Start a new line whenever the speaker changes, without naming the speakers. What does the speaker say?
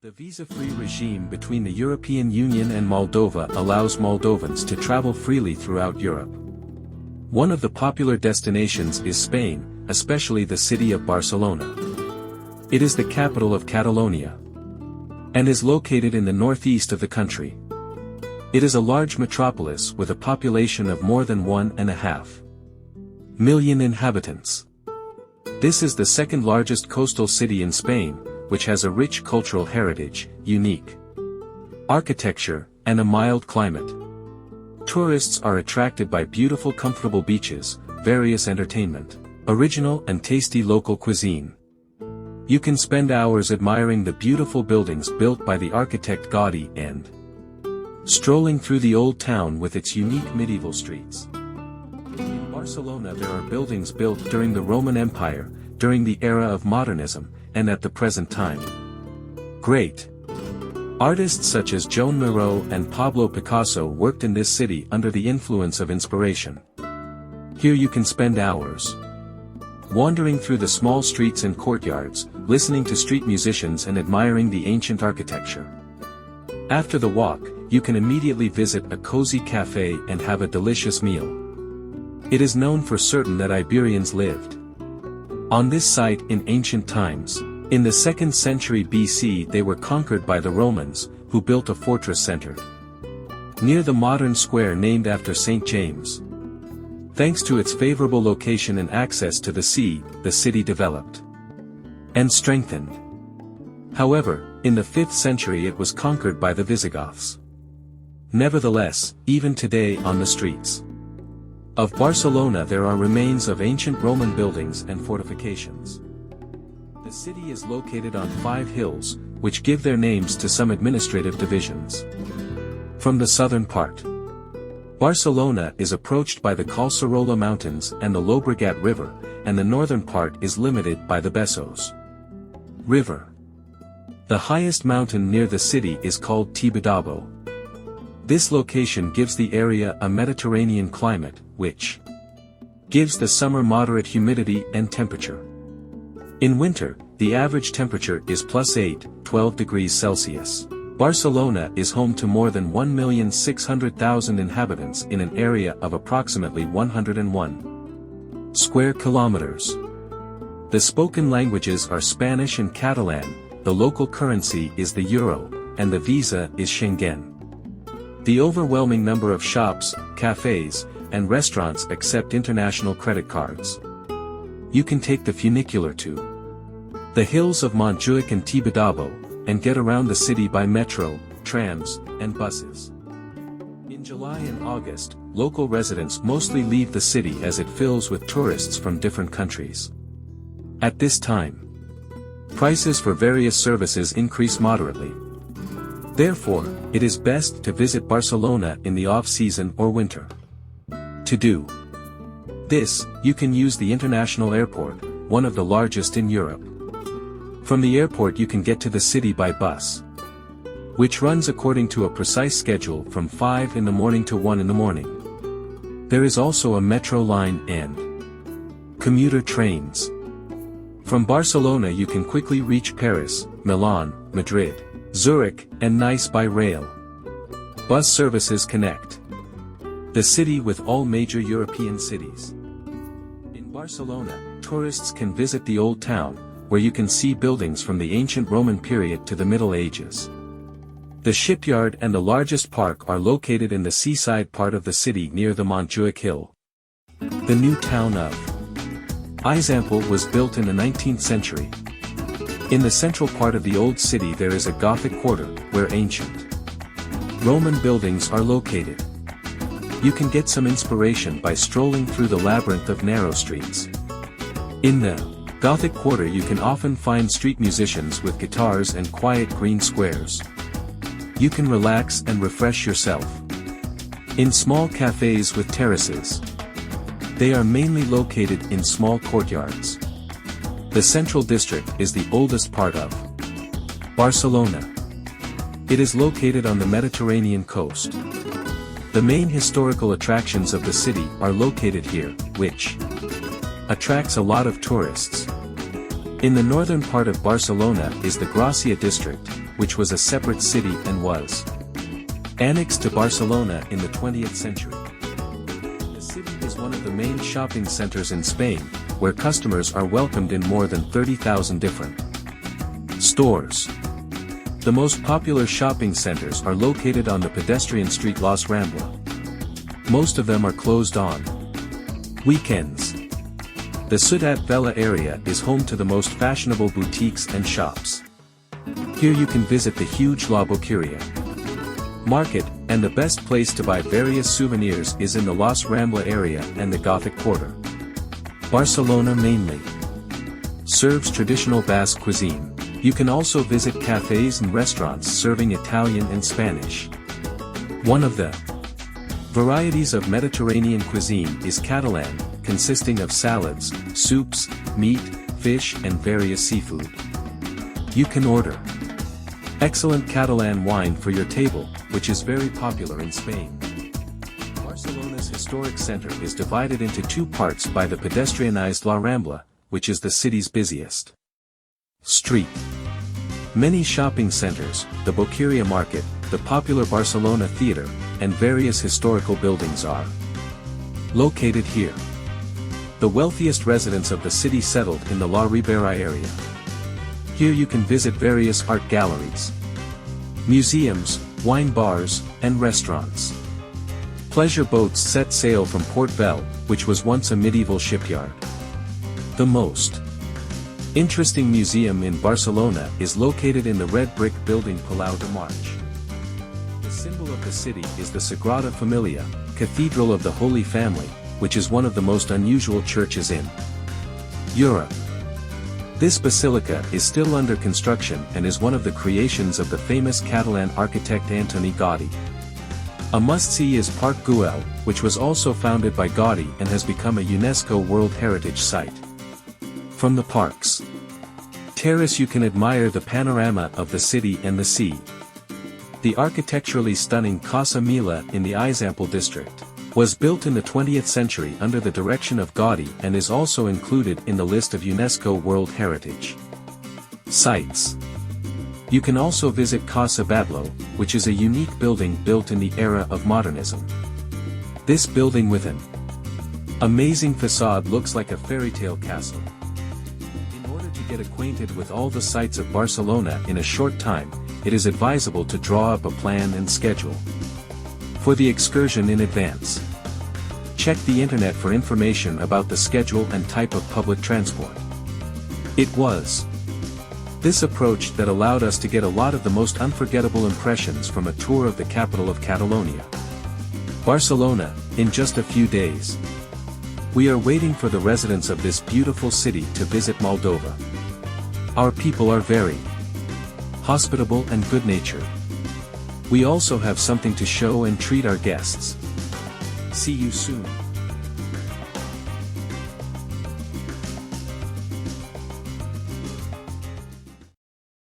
The visa-free regime between the European Union and Moldova allows Moldovans to travel freely throughout Europe. One of the popular destinations is Spain, especially the city of Barcelona. It is the capital of Catalonia and is located in the northeast of the country. It is a large metropolis with a population of more than 1.5 million inhabitants. This is the second largest coastal city in Spain, which has a rich cultural heritage, unique architecture, and a mild climate. Tourists are attracted by beautiful comfortable beaches, various entertainment, original and tasty local cuisine. You can spend hours admiring the beautiful buildings built by the architect Gaudi and strolling through the old town with its unique medieval streets. In Barcelona there are buildings built during the Roman Empire, during the era of modernism, and at the present time. Great artists such as Joan Miró and Pablo Picasso worked in this city under the influence of inspiration. Here you can spend hours wandering through the small streets and courtyards, listening to street musicians and admiring the ancient architecture. After the walk, you can immediately visit a cozy cafe and have a delicious meal. It is known for certain that Iberians lived on this site in ancient times. In the 2nd century BC they were conquered by the Romans, who built a fortress centered near the modern square named after St. James. Thanks to its favorable location and access to the sea, the city developed and strengthened. However, in the 5th century it was conquered by the Visigoths. Nevertheless, even today on the streets of Barcelona there are remains of ancient Roman buildings and fortifications. The city is located on 5 hills, which give their names to some administrative divisions. From the southern part, Barcelona is approached by the Collserola Mountains and the Llobregat River, and the northern part is limited by the Besòs River. The highest mountain near the city is called Tibidabo. This location gives the area a Mediterranean climate, which gives the summer moderate humidity and temperature. In winter, the average temperature is +8-12 degrees Celsius. Barcelona is home to more than 1,600,000 inhabitants in an area of approximately 101 square kilometers. The spoken languages are Spanish and Catalan, the local currency is the euro, and the visa is Schengen. The overwhelming number of shops, cafes, and restaurants accept international credit cards. You can take the funicular to the hills of Montjuic and Tibidabo, and get around the city by metro, trams, and buses. In July and August, local residents mostly leave the city as it fills with tourists from different countries. At this time, prices for various services increase moderately. Therefore, it is best to visit Barcelona in the off-season or winter. To do this, you can use the international airport, one of the largest in Europe. From the airport you can get to the city by bus, which runs according to a precise schedule from 5 in the morning to 1 in the morning. There is also a metro line and commuter trains. From Barcelona you can quickly reach Paris, Milan, Madrid, Zurich, and Nice by rail. Bus services connect the city with all major European cities. In Barcelona, tourists can visit the Old Town, where you can see buildings from the ancient Roman period to the Middle Ages. The shipyard and the largest park are located in the seaside part of the city near the Montjuic Hill. The new town of Izampel was built in the 19th century. In the central part of the old city there is a Gothic quarter, where ancient Roman buildings are located. You can get some inspiration by strolling through the labyrinth of narrow streets. In the Gothic quarter you can often find street musicians with guitars and quiet green squares. You can relax and refresh yourself in small cafes with terraces. They are mainly located in small courtyards. The central district is the oldest part of Barcelona. It is located on the Mediterranean coast. The main historical attractions of the city are located here, which attracts a lot of tourists. In the northern part of Barcelona is the Gracia district, which was a separate city and was annexed to Barcelona in the 20th century. The city is one of the main shopping centers in Spain, where customers are welcomed in more than 30,000 different stores. The most popular shopping centers are located on the pedestrian street Las Ramblas. Most of them are closed on weekends. The Ciutat Vella area is home to the most fashionable boutiques and shops. Here you can visit the huge La Boqueria market, and the best place to buy various souvenirs is in the Las Ramblas area and the Gothic Quarter. Barcelona mainly serves traditional Basque cuisine. You can also visit cafes and restaurants serving Italian and Spanish. One of the varieties of Mediterranean cuisine is Catalan, consisting of salads, soups, meat, fish and various seafood. You can order excellent Catalan wine for your table, which is very popular in Spain. Barcelona's historic center is divided into two parts by the pedestrianized La Rambla, which is the city's busiest street. Many shopping centers, the Boqueria Market, the popular Barcelona Theatre, and various historical buildings are located here. The wealthiest residents of the city settled in the La Ribera area. Here you can visit various art galleries, museums, wine bars, and restaurants. Pleasure boats set sail from Port Vell, which was once a medieval shipyard. The most interesting museum in Barcelona is located in the red brick building Palau de March. The symbol of the city is the Sagrada Familia, Cathedral of the Holy Family, which is one of the most unusual churches in Europe. This basilica is still under construction and is one of the creations of the famous Catalan architect Antoni Gaudí. A must-see is Parc Güell, which was also founded by Gaudí and has become a UNESCO World Heritage Site. From the park's terrace you can admire the panorama of the city and the sea. The architecturally stunning Casa Mila in the Eixample district was built in the 20th century under the direction of Gaudí and is also included in the list of UNESCO World Heritage Sites. You can also visit Casa Batlló, which is a unique building built in the era of modernism. This building with an amazing facade looks like a fairy tale castle. In order to get acquainted with all the sights of Barcelona in a short time, it is advisable to draw up a plan and schedule for the excursion in advance. Check the internet for information about the schedule and type of public transport. It was this approach that allowed us to get a lot of the most unforgettable impressions from a tour of the capital of Catalonia, Barcelona, in just a few days. We are waiting for the residents of this beautiful city to visit Moldova. Our people are very hospitable and good-natured. We also have something to show and treat our guests. See you soon.